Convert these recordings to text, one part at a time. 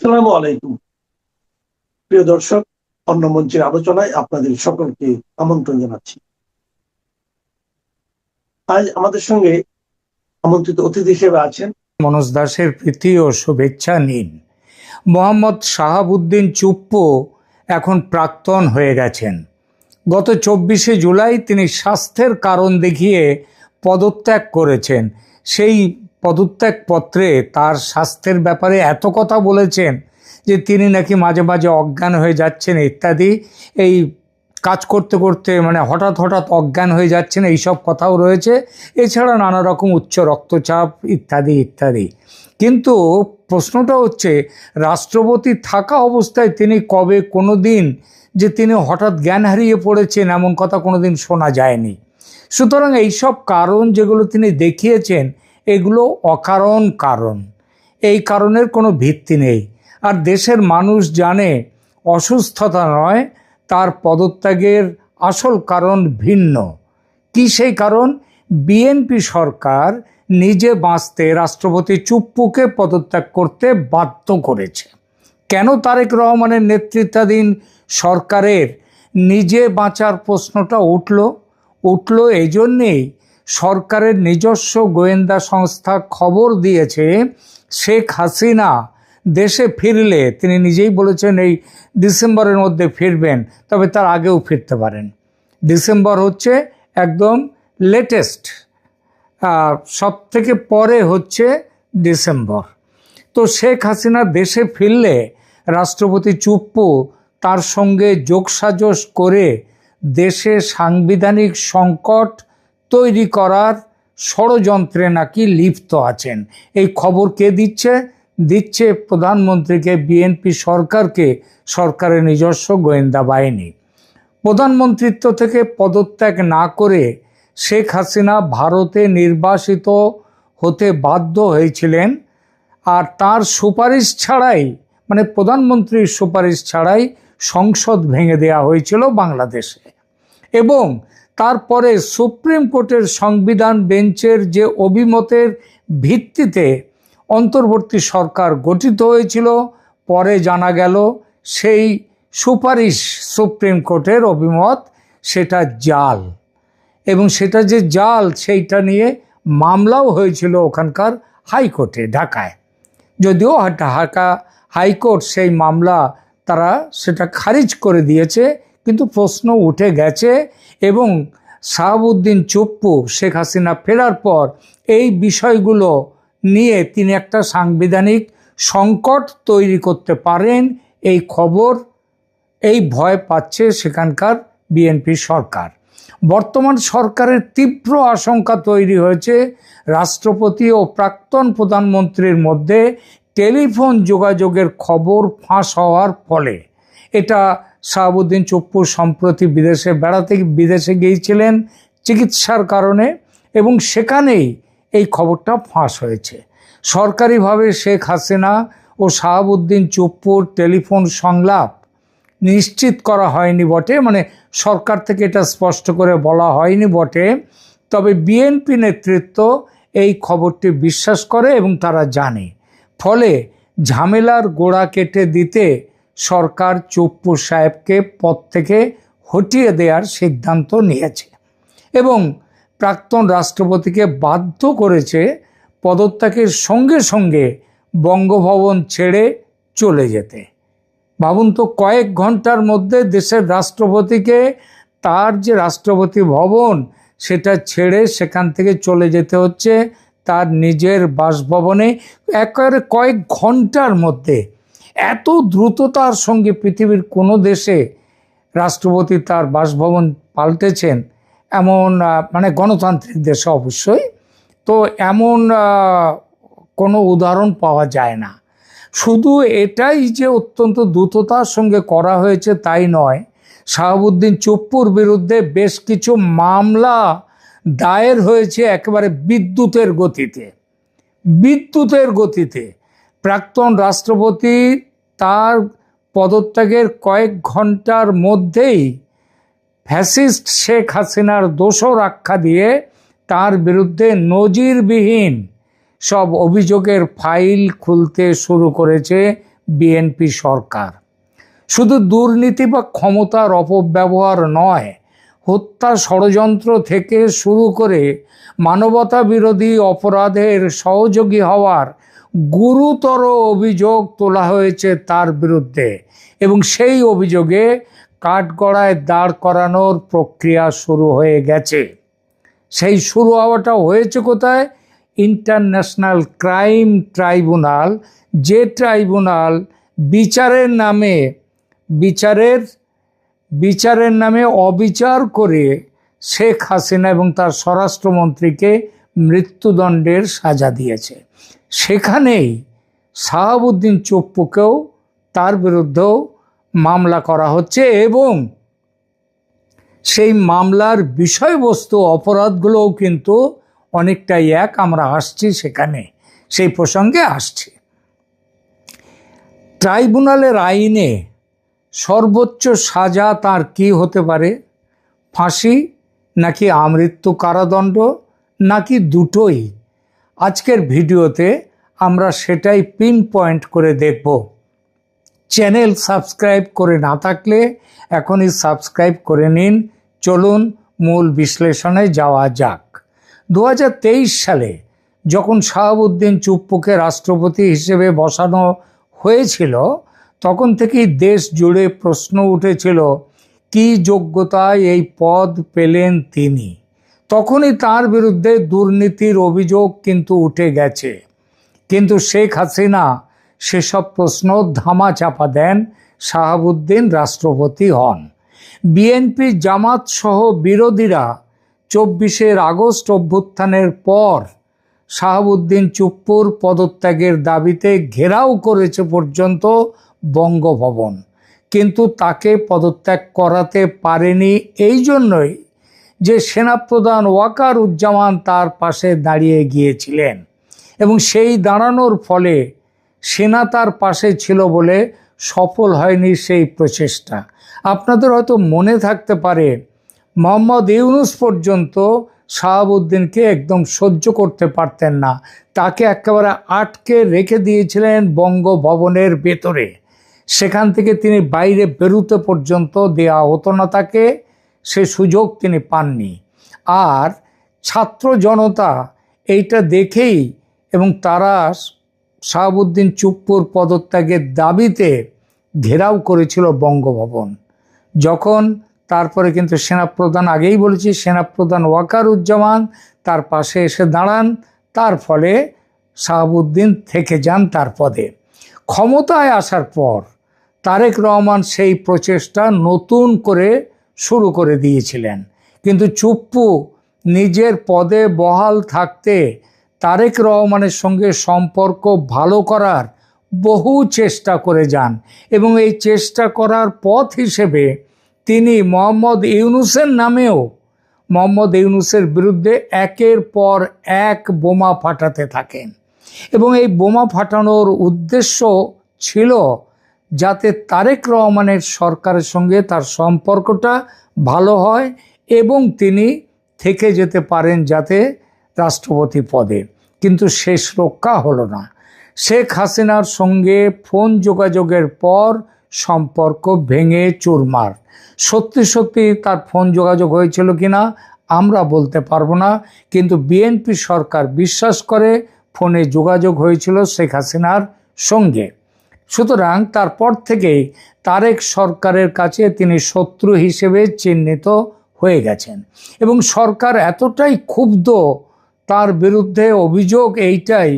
আসসালামু আলাইকুম। প্রিয় দর্শক, অন্য মঞ্চের আলোচনায় আপনাদের সকলকে আমন্ত্রণ জানাচ্ছি। আজ আমাদের সঙ্গে আমন্ত্রিত অতিথি হিসেবে আছেন মনোজ দাসের প্রীতি ও শুভেচ্ছা নিন। মোহাম্মদ শাহাবুদ্দিন চুপ্পু এখন প্রাক্তন হয়ে গেছেন। গত 24শে জুলাই তিনি স্বাস্থ্যের কারণ দেখিয়ে পদত্যাগ করেছেন। সেই পদত্যাগ পত্রে তার স্বাস্থ্যের ব্যাপারে এত কথা বলেছেন যে তিনি নাকি মাঝে মাঝে অজ্ঞান হয়ে যাচ্ছেন ইত্যাদি। এই কাজ করতে করতে হঠাৎ হঠাৎ অজ্ঞান হয়ে যাচ্ছেন, এইসব কথাও রয়েছে। এছাড়া নানা রকম উচ্চ রক্তচাপ ইত্যাদি ইত্যাদি। কিন্তু প্রশ্নটা হচ্ছে, রাষ্ট্রপতি থাকা অবস্থায় তিনি কবে কোনো দিন যে তিনি হঠাৎ জ্ঞান হারিয়ে পড়েছেন এমন কথা কোনোদিন শোনা যায়নি। সুতরাং এইসব কারণ যেগুলো তিনি দেখিয়েছেন এগুলো অকারণ কারণ, এই কারণের কোনো ভিত্তি নেই। আর দেশের মানুষ জানে অসুস্থতা নয়, তার পদত্যাগের আসল কারণ ভিন্ন। কি সেই কারণ? বিএনপি সরকার নিজে বাঁচতে রাষ্ট্রপতি চুপ্পুকে পদত্যাগ করতে বাধ্য করেছে। কেন তারেক রহমানের নেতৃত্বাধীন সরকারের নিজে বাঁচার প্রশ্নটা উঠল এই জন্যেই সরকারের নিজস্ব গোয়েন্দা সংস্থা খবর দিয়েছে শেখ হাসিনা দেশে ফিরলে, তিনি নিজেই বলেছেন এই ডিসেম্বরের মধ্যে ফিরবেন, তবে তার আগেও ফিরতে পারেন। ডিসেম্বর হচ্ছে একদম লেটেস্ট, সব থেকে পরে হচ্ছে ডিসেম্বর। তো শেখ হাসিনা দেশে ফিরলে রাষ্ট্রপতি চুপ্পু তার সঙ্গে যোগসাজশ করে দেশে সাংবিধানিক সংকট তৈরি করার ষড়যন্ত্রে নাকি লিপ্ত আছেন। এই খবর কে দিচ্ছে প্রধানমন্ত্রীকে, বিএনপি সরকারকে, সরকারের নিজস্ব গোয়েন্দা বাহিনী। প্রধানমন্ত্রিত্ব থেকে পদত্যাগ না করে শেখ হাসিনা ভারতে নির্বাসিত হতে বাধ্য হয়েছিলেন। আর তার সুপারিশ ছাড়াই, প্রধানমন্ত্রীর সুপারিশ ছাড়াই সংসদ ভেঙে দেওয়া হয়েছিল বাংলাদেশে। এবং তারপরে সুপ্রিম কোর্টের সংবিধান বেঞ্চের যে অভিমতের ভিত্তিতে অন্তর্বর্তী সরকার গঠিত হয়েছিল, পরে জানা গেল সেই সুপারিশ, সুপ্রিম কোর্টের অভিমত, সেটা জাল। এবং সেটা যে জাল সেইটা নিয়ে মামলাও হয়েছিল ওখানকার হাইকোর্টে, ঢাকায়। যদিও ঢাকা হাইকোর্ট সেই মামলা তারা সেটা খারিজ করে দিয়েছে, কিন্তু প্রশ্ন উঠে গেছে। এবং শাহাবুদ্দিন চুপ্পু শেখ হাসিনা ফেরার পর এই বিষয়গুলো নিয়ে তিনি একটা সাংবিধানিক সংকট তৈরি করতে পারেন, এই খবর, এই ভয় পাচ্ছে সেখানকার বিএনপি সরকার। বর্তমান সরকারের তীব্র আশঙ্কা তৈরি হয়েছে রাষ্ট্রপতি ও প্রাক্তন প্রধানমন্ত্রীর মধ্যে টেলিফোন যোগাযোগের খবর ফাঁস হওয়ার ফলে। এটা শাহাবুদ্দিন চুপ্পু সম্প্রতি বিদেশে গিয়েছিলেন চিকিৎসার কারণে, এবং সেখানেই এই খবরটা ফাঁস হয়েছে। সরকারিভাবে শেখ হাসিনা ও শাহাবুদ্দিন চুপ্পুর টেলিফোন সংলাপ নিশ্চিত করা হয়নি বটে, সরকার থেকে এটা স্পষ্ট করে বলা হয়নি বটে, তবে বিএনপি নেতৃত্ব এই খবরটি বিশ্বাস করে এবং তারা জানে। ফলে ঝামেলার গোড়া কেটে দিতে সরকার চুপ্পু সাহেবকে পদ থেকে হটিয়ে দেওয়ার সিদ্ধান্ত নিয়েছে এবং প্রাক্তন রাষ্ট্রপতিকে বাধ্য করেছে পদত্যাগের সঙ্গে সঙ্গে বঙ্গভবন ছেড়ে চলে যেতে। ভাবুন তো, কয়েক ঘন্টার মধ্যে দেশের রাষ্ট্রপতিকে তার যে রাষ্ট্রপতি ভবন সেটা ছেড়ে সেখান থেকে চলে যেতে হচ্ছে তার নিজের বাসভবনে, একেবারে কয়েক ঘন্টার মধ্যে। এত দ্রুততার সঙ্গে পৃথিবীর কোনো দেশে রাষ্ট্রপতি তার বাসভবন পাল্টেছেন এমন, গণতান্ত্রিক দেশে অবশ্যই, তো এমন কোনো উদাহরণ পাওয়া যায় না। শুধু এটাই যে অত্যন্ত দ্রুততার সঙ্গে করা হয়েছে তাই নয়, শাহাবুদ্দিন চুপ্পুর বিরুদ্ধে বেশ কিছু মামলা দায়ের হয়েছে একেবারে বিদ্যুতের গতিতে। প্রাক্তন রাষ্ট্রপতি তার পদত্যাগের কয়েক ঘন্টার মধ্যেই ফ্যাসিস্ট শেখ হাসিনার দোষর আখ্যা দিয়ে তার বিরুদ্ধে নজিরবিহীন সব অভিযোগের ফাইল খুলতে শুরু করেছে বিএনপি সরকার। শুধু দুর্নীতি বা ক্ষমতার অপব্যবহার নয়, হত্যা, ষড়যন্ত্র থেকে শুরু করে মানবতা বিরোধী অপরাধের সহযোগী হওয়ার গুরুতর অভিযোগ তোলা হয়েছে তার বিরুদ্ধে, এবং সেই অভিযোগে কাঠগড়ায় দাঁড় করানোর প্রক্রিয়া শুরু হয়ে গেছে। সেই শুরু হওয়াটা হয়েছে কোথায়? ইন্টারন্যাশনাল ক্রাইম ট্রাইব্যুনাল, যে ট্রাইব্যুনাল বিচারের নামে অবিচার করে শেখ হাসিনা এবং তার স্বরাষ্ট্রমন্ত্রীকে মৃত্যুদণ্ডের সাজা দিয়েছে। সেখানেই শাহাবুদ্দিন চুপ্পুকেও, তার বিরুদ্ধেও মামলা করা হচ্ছে, এবং সেই মামলার বিষয়বস্তু, অপরাধগুলোও কিন্তু অনেকটাই এক। আমরা আসছি সেখানে, সেই প্রসঙ্গে আসছি। ট্রাইব্যুনালের আইনে সর্বোচ্চ সাজা তার কি হতে পারে? ফাঁসি, নাকি আমৃত্যু কারাদণ্ড, নাকি দুটোই? আজকের ভিডিওতে আমরা সেটাই পিন পয়েন্ট করে দেখব। চ্যানেল সাবস্ক্রাইব করে না থাকলে এখনই সাবস্ক্রাইব করে নিন। চলুন মূল বিশ্লেষণে যাওয়া যাক। 2023 সালে যখন শাহাবুদ্দিন চুপ্পুকে রাষ্ট্রপতি হিসেবে বসানো হয়েছিল, তখন থেকেই দেশ জুড়ে প্রশ্ন উঠেছিল কি যোগ্যতায় এই পদ পেলেন তিনি। তখনই তার বিরুদ্ধে দুর্নীতির অভিযোগ কিন্তু উঠে গেছে, কিন্তু শেখ হাসিনা সেসব প্রশ্ন ধামাচাপা দেন। শাহাবুদ্দিন রাষ্ট্রপতি হন। বিএনপি, জামাত সহ বিরোধীরা 24 আগস্ট অভ্যুত্থানের পর শাহাবুদ্দিন চুপ্পুর পদত্যাগের দাবিতে ঘেরাও করেছে পর্যন্ত বঙ্গভবন, কিন্তু তাকে পদত্যাগ করাতে পারেনি। এই জন্যই যে সেনাপ্রধান ওয়াকারুজ্জামান তার পাশে দাঁড়িয়ে গিয়েছিলেন, এবং সেই দাঁড়ানোর ফলে সেনা তার পাশে ছিল বলে সফল হয়নি সেই প্রচেষ্টা। আপনাদের হয়তো মনে থাকতে পারে, মোহাম্মদ ইউনূস পর্যন্ত শাহাবুদ্দিনকে একদম সহ্য করতে পারতেন না, তাকে একেবারে আটকে রেখে দিয়েছিলেন বঙ্গভবনের ভেতরে। সেখান থেকে তিনি বাইরে বেরোতে পর্যন্ত দেওয়া হতো না তাকে, সে সুযোগ তিনি পাননি। আর ছাত্র জনতা এইটা দেখেই, এবং তারা শাহাবুদ্দিন চুপ্পুর পদত্যাগের দাবিতে ঘেরাও করেছিল বঙ্গভবন। যখন তারপরে কিন্তু সেনাপ্রধান, আগেই বলেছি, সেনাপ্রধান ওয়াকারুজ্জামান তার পাশে এসে দাঁড়ান, তার ফলে শাহাবুদ্দিন থেকে যান তার পদে। ক্ষমতায় আসার পর তারেক রহমান সেই প্রচেষ্টা নতুন করে শুরু করে দিয়েছিলেন, কিন্তু চুপ্পু নিজের পদে বহাল থাকতে তারেক রহমানের সঙ্গে সম্পর্ক ভালো করার বহু চেষ্টা করে যান, এবং এই চেষ্টা করার পথ হিসেবে তিনি মোহাম্মদ ইউনূসের বিরুদ্ধে একের পর এক বোমা ফাটাতে থাকেন, এবং এই বোমা ফাটানোর উদ্দেশ্য ছিল যাতে তারেক রহমানের সরকারের সঙ্গে তার সম্পর্কটা ভালো হয় এবং তিনি থেকে যেতে পারেন যাতে রাষ্ট্রপতি পদে। কিন্তু শেষ রক্ষা হলো না। শেখ হাসিনার সঙ্গে ফোন যোগাযোগের পর সম্পর্ক ভেঙে চুরমার। সত্যি সত্যি তার ফোন যোগাযোগ হয়েছিল কিনা আমরা বলতে পারবো না, কিন্তু বিএনপি সরকার বিশ্বাস করে ফোনে যোগাযোগ হয়েছিল শেখ হাসিনার সঙ্গে। সুতরাং তারপর থেকেই তারেক সরকারের কাছে তিনি শত্রু হিসেবে চিহ্নিত হয়ে গেছেন, এবং সরকার এতটাই ক্ষুব্ধ তার বিরুদ্ধে। অভিযোগ এইটাই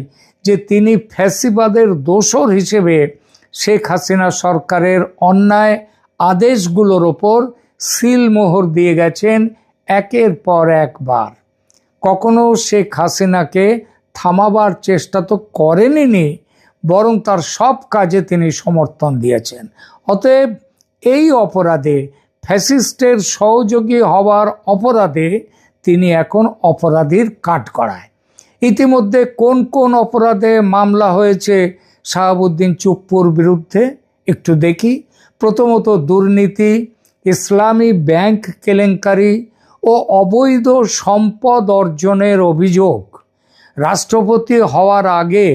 যে তিনি ফ্যাসিবাদের দোসর হিসেবে শেখ হাসিনা সরকারের অন্যায় আদেশগুলোর ওপর সিলমোহর দিয়ে গেছেন একের পর একবার। কখনো শেখ হাসিনাকে থামাবার চেষ্টা তো করেননি, বরং তার সব কাজে তিনি সমর্থন দিয়েছেন। অতএব এই অপরাধে, ফ্যাসিস্টের সহযোগী হওয়ার অপরাধে তিনি এখন অপরাধীর কাঠগড়ায়। ইতিমধ্যে কোন কোন অপরাধে মামলা হয়েছে শাহাবুদ্দিন চুপ্পুর বিরুদ্ধে একটু দেখি। প্রথমত দুর্নীতি, ইসলামী ব্যাংক কেলেঙ্কারি ও অবৈধ সম্পদ অর্জনের অভিযোগ। রাষ্ট্রপতি হওয়ার আগে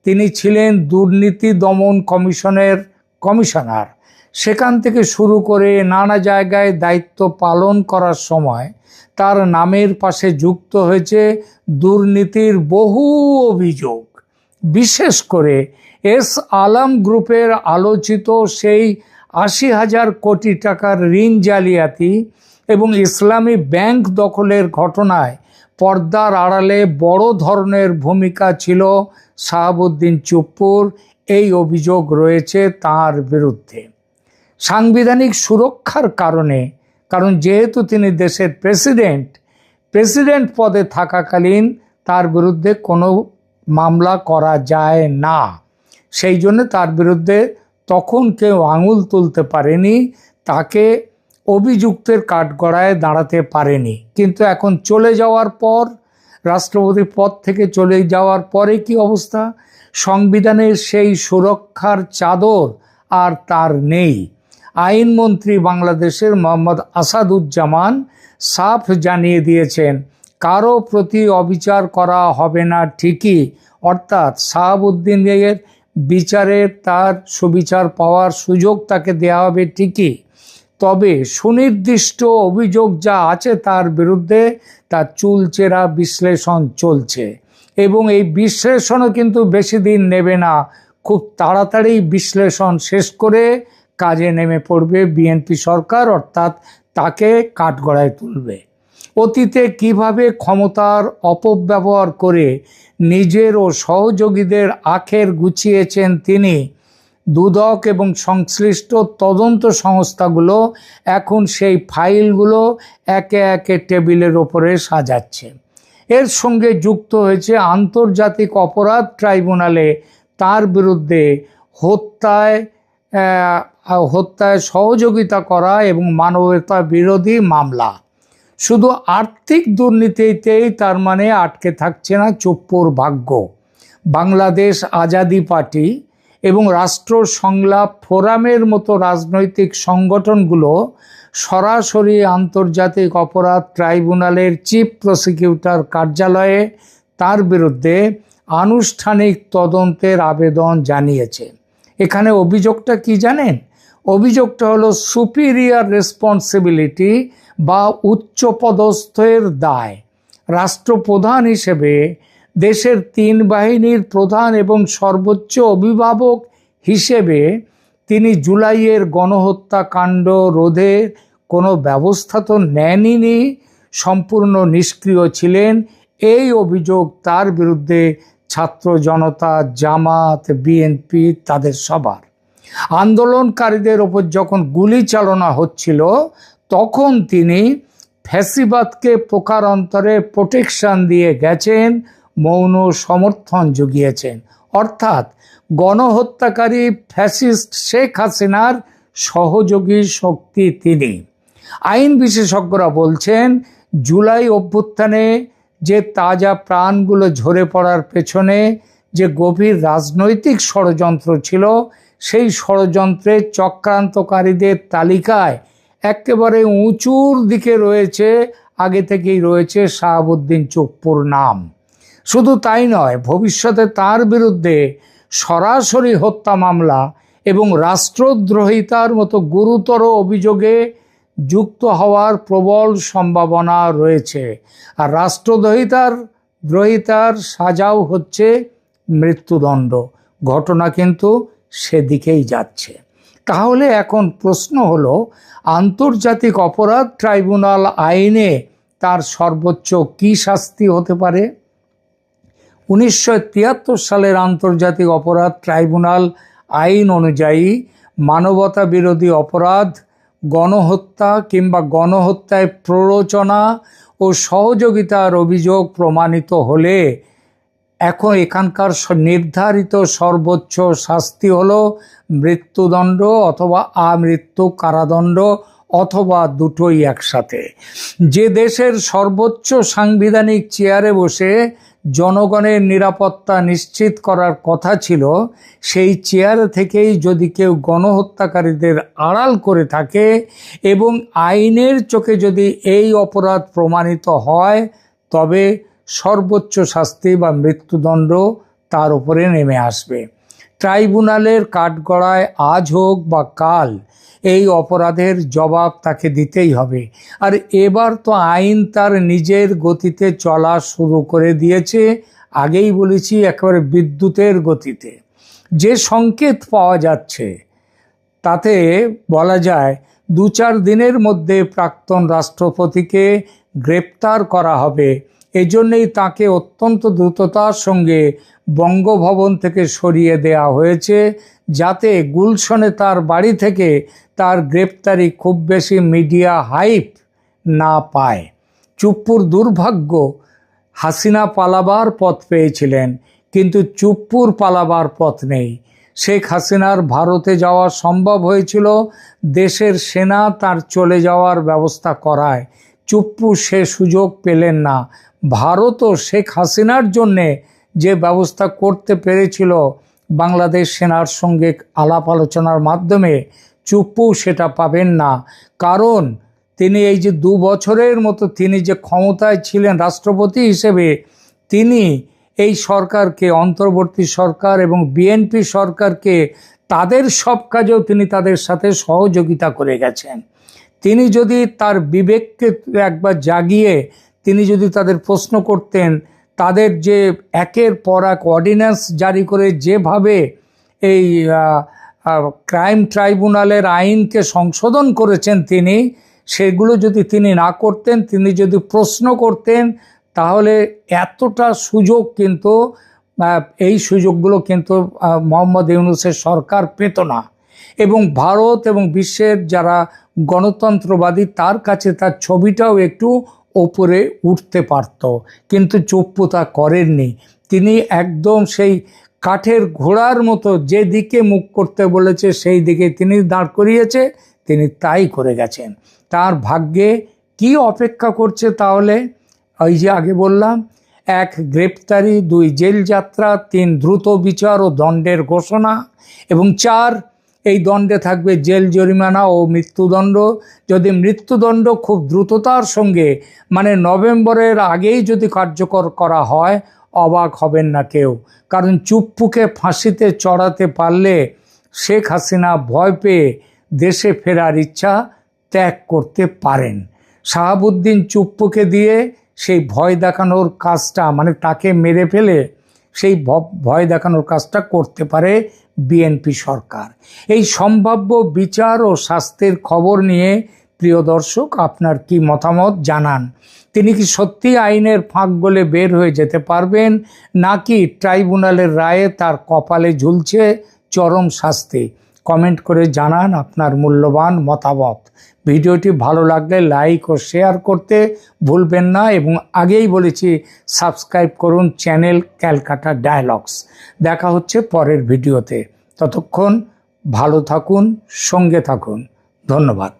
তিনি ছিলেন দুর্নীতি দমন কমিশনের কমিশনার। সেখান থেকে শুরু করে নানা জায়গায় দায়িত্ব পালন করার সময় তার নামের পাশে যুক্ত হয়েছে দুর্নীতির বহু অভিযোগ। বিশেষ করে এস আলম গ্রুপের আলোচিত সেই ৮০,০০০ কোটি টাকার ঋণ জালিয়াতি এবং ইসলামী ব্যাংক দখলের ঘটনায় পর্দার আড়ালে বড় ধরনের ভূমিকা ছিল শাহাবুদ্দিন চুপ্পুর। এই অভিযোগ রয়েছে তার বিরুদ্ধে। সাংবিধানিক সুরক্ষার কারণ যেহেতু তিনি দেশের প্রেসিডেন্ট পদে থাকাকালীন তার বিরুদ্ধে কোনো মামলা করা যায় না, সেই জন্য তার বিরুদ্ধে তখন কেউ আঙুল তুলতে পারেনি, তাকে অভিযুক্তের কাঠগড়ায় দাঁড়াতে পারেনি। কিন্তু এখন চলে যাওয়ার পর, রাষ্ট্রপতি পদ থেকে চলে যাওয়ার পরে কি অবস্থা? সংবিধানের সেই সুরক্ষার চাদর আর তার নেই। আইনমন্ত্রী বাংলাদেশের মোহাম্মদ আসাদুজ্জামান সাফ জানিয়ে দিয়েছেন, কারো প্রতি অবিচার করা হবে না ঠিকই, অর্থাৎ শাহাবুদ্দিনের বিচারের তার সুবিচার পাওয়ার সুযোগ তাকে দেওয়া হবে ঠিকই, তবে সুনির্দিষ্ট অভিযোগ যা আছে তার বিরুদ্ধে তার চুলচেরা বিশ্লেষণ চলছে এবং এই বিশ্লেষণও কিন্তু বেশি দিন নেবে না। খুব তাড়াতাড়ি বিশ্লেষণ শেষ করে কাজে নেমে পড়বে বিএনপি সরকার, অর্থাৎ তাকে কাঠগড়ায় তুলবে। অতীতে কিভাবে ক্ষমতার অপব্যবহার করে নিজের ও সহযোগীদের আখের গুছিয়েছেন তিনি, দুদক এবং সংশ্লিষ্ট তদন্ত সংস্থাগুলো এখন সেই ফাইলগুলো একে একে টেবিলের ওপরে সাজাচ্ছে। এর সঙ্গে যুক্ত হয়েছে আন্তর্জাতিক অপরাধ ট্রাইব্যুনালে তার বিরুদ্ধে হত্যায় সহযোগিতা করা এবং মানবতা বিরোধী মামলা। শুধু আর্থিক দুর্নীতিতেই তার মানে আটকে থাকছে না চুপ্পুর ভাগ্য। বাংলাদেশ আজাদি পার্টি এবং রাষ্ট্র সংলাপ ফোরামের মতো রাজনৈতিক সংগঠনগুলো সরাসরি আন্তর্জাতিক অপরাধ ট্রাইব্যুনালের চিফ প্রসিকিউটর কার্যালয়ে তার বিরুদ্ধে আনুষ্ঠানিক তদন্তের আবেদন জানিয়েছে। এখানে অভিযোগটা কি জানেন? অভিযোগটা হলো সুপিরিয়র রেসপন্সিবিলিটি বা উচ্চপদস্থের দায়। রাষ্ট্রপ্রধান হিসেবে দেশের ৩ বাহিনীর প্রধান এবং সর্বোচ্চ অভিভাবক হিসেবে তিনি জুলাইয়ের গণহত্যাকাণ্ড রোধে কোনো ব্যবস্থা তো নেননি, সম্পূর্ণ নিষ্ক্রিয় ছিলেন। এই অভিযোগ তার বিরুদ্ধে ছাত্র জনতা, জামাত, বিএনপি তাদের সবার। আন্দোলনকারীদের ওপর যখন গুলি চালনা হচ্ছিল তখন তিনি ফ্যাসিবাদকে প্রকারান্তরে প্রোটেকশন দিয়ে গেছেন, মৌন সমর্থন জুগিয়েছেন। অর্থাৎ গণহত্যাকারী ফ্যাসিস্ট শেখ হাসিনার সহযোগী শক্তি তিনি। আইন বিশেষজ্ঞরা বলছেন, জুলাই অভ্যুত্থানে যে তাজা প্রাণগুলো ঝরে পড়ার পেছনে যে গভীর রাজনৈতিক ষড়যন্ত্র ছিল, সেই ষড়যন্ত্রের চক্রান্তকারীদের তালিকায় একেবারে উঁচুর দিকে রয়েছে, আগে থেকেই রয়েছে শাহাবুদ্দিন চুপ্পুর নাম। শুধু তাই নয়, ভবিষ্যতে তার বিরুদ্ধে সরাসরি হত্যা মামলা এবং রাষ্ট্রদ্রোহিতার মতো গুরুতর অভিযোগে যুক্ত হওয়ার প্রবল সম্ভাবনা রয়েছে। আর রাষ্ট্রদ্রোহিতার সাজাও হচ্ছে মৃত্যুদণ্ড। ঘটনা কিন্তু সেদিকেই যাচ্ছে। তাহলে এখন প্রশ্ন হলো, আন্তর্জাতিক অপরাধ ট্রাইব্যুনাল আইনে তার সর্বোচ্চ কী শাস্তি হতে পারে? 1973 সালের আন্তর্জাতিক অপরাধ ট্রাইব্যুনাল আইন অনুযায়ী মানবতা বিরোধী অপরাধ, গণহত্যা কিংবা গণহত্যায় প্ররোচনা ও সহযোগিতার অভিযোগ প্রমাণিত হলে এখন এখানকার নির্ধারিত সর্বোচ্চ শাস্তি হলো মৃত্যুদণ্ড অথবা আমৃত্যু কারাদণ্ড অথবা দুটোই একসাথে। যে দেশের সর্বোচ্চ সাংবিধানিক চেয়ারে বসে জনগণের নিরাপত্তা নিশ্চিত করার কথা ছিল, সেই চেয়ার থেকেই যদি কেউ গণহত্যাকারীদের আড়াল করে থাকে এবং আইনের চোখে যদি এই অপরাধ প্রমাণিত হয়, তবে সর্বোচ্চ শাস্তি বা মৃত্যুদণ্ড তার উপরে নেমে আসবে। ট্রাইব্যুনালের কাঠগড়ায় আজ হোক বা কাল এই অপরাধের জবাব তাকে দিতেই হবে। আর এবার তো আইন তার নিজের গতিতে চলা শুরু করে দিয়েছে। আগেই বলেছি, একেবারে বিদ্যুতের গতিতে। যে সংকেত পাওয়া যাচ্ছে তাতে বলা যায় 2-4 দিনের মধ্যে প্রাক্তন রাষ্ট্রপতিকে গ্রেপ্তার করা হবে। এই জন্যেই তাকে অত্যন্ত দ্রুততার সঙ্গে বঙ্গভবন থেকে সরিয়ে দেওয়া হয়েছে, যাতে গুলশনে তার বাড়ি থেকে তার গ্রেপ্তারি খুব বেশি মিডিয়া হাইপ না পায়। চুপ্পুর দুর্ভাগ্য, হাসিনা পালাবার পথ পেয়েছিলেন, কিন্তু চুপ্পুর পালাবার পথ নেই। শেখ হাসিনার ভারতে যাওয়া সম্ভব হয়েছিল দেশের সেনা তার চলে যাওয়ার ব্যবস্থা করায়। চুপ্পু সে সুযোগ পেলেন না। ভারতও শেখ হাসিনার জন্যে যে ব্যবস্থা করতে পেরেছিল বাংলাদেশ সেনার সঙ্গে আলাপ আলোচনার মাধ্যমে, চুপ্পু সেটা পাবেন না। কারণ তিনি এই যে 2 বছরের মতো তিনি যে ক্ষমতায় ছিলেন রাষ্ট্রপতি হিসেবে, তিনি এই সরকারকে, অন্তর্বর্তী সরকার এবং বিএনপি সরকারকে, তাদের সব কাজেও তিনি তাদের সাথে সহযোগিতা করে গেছেন। তিনি যদি তার বিবেককে একবার জাগিয়ে তিনি যদি তাদের প্রশ্ন করতেন, তাদের যে একের পর এক অর্ডিন্যান্স জারি করে যেভাবে এই ক্রাইম ট্রাইব্যুনালের আইনকে সংশোধন করেছেন তিনি, সেগুলো যদি তিনি না করতেন, তিনি যদি প্রশ্ন করতেন, তাহলে এতটা সুযোগ কিন্তু এই সুযোগগুলো কিন্তু মোহাম্মদ ইউনূসের সরকার পেত না। এবং ভারত এবং বিশ্বের যারা গণতন্ত্রবাদী তার কাছে তার ছবিটাও একটু ওপরে উঠতে পারত। কিন্তু চুপ্পু তা করেননি। তিনি একদম সেই কাঠের ঘোড়ার মতো যেদিকে মুখ করতে বলেছে সেই দিকে তিনি দাঁড় করিয়েছে, তিনি তাই করে গেছেন। তার ভাগ্যে কি অপেক্ষা করছে তাহলে? ওই যে আগে বললাম, 1 গ্রেপ্তারি, 2 জেল যাত্রা, 3 দ্রুত বিচার ও দণ্ডের ঘোষণা, এবং 4 এই দণ্ডে থাকবে জেল জরিমানা ও মৃত্যুদণ্ড। যদি মৃত্যুদণ্ড খুব দ্রুততার সঙ্গে, মানে নভেম্বরের আগেই যদি কার্যকর করা হয়, অবাক হবেন না কেউ। কারণ চুপ্পুকে ফাঁসিতে চড়াতে পারলে শেখ হাসিনা ভয় পেয়ে দেশে ফেরার ইচ্ছা ত্যাগ করতে পারেন। শাহাবুদ্দিন চুপ্পুকে দিয়ে সেই ভয় দেখানোর কাজটা, মানে তাকে মেরে ফেলে সেই ভয় দেখানোর কাজটা করতে পারে বিএনপি সরকার। এই সম্ভাব্য বিচার ও শাস্তির খবর নিয়ে প্রিয় দর্শক, আপনার কি মতামত জানান। তিনি কি সত্যি আইনের ফাঁক গলে বের হয়ে যেতে পারবেন, নাকি ট্রাইব্যুনালের রায়ে তার কপালে ঝুলছে চরম শাস্তি? কমেন্ট করে জানান আপনার মূল্যবান মতামত। ভিডিওটি ভালো লাগলে লাইক ও শেয়ার করতে ভুলবেন না, এবং আগেই বলেছি সাবস্ক্রাইব করুন চ্যানেল ক্যালকাটা ডায়ালগস। দেখা হচ্ছে পরের ভিডিওতে। ততক্ষণ ভালো থাকুন, সঙ্গে থাকুন। ধন্যবাদ।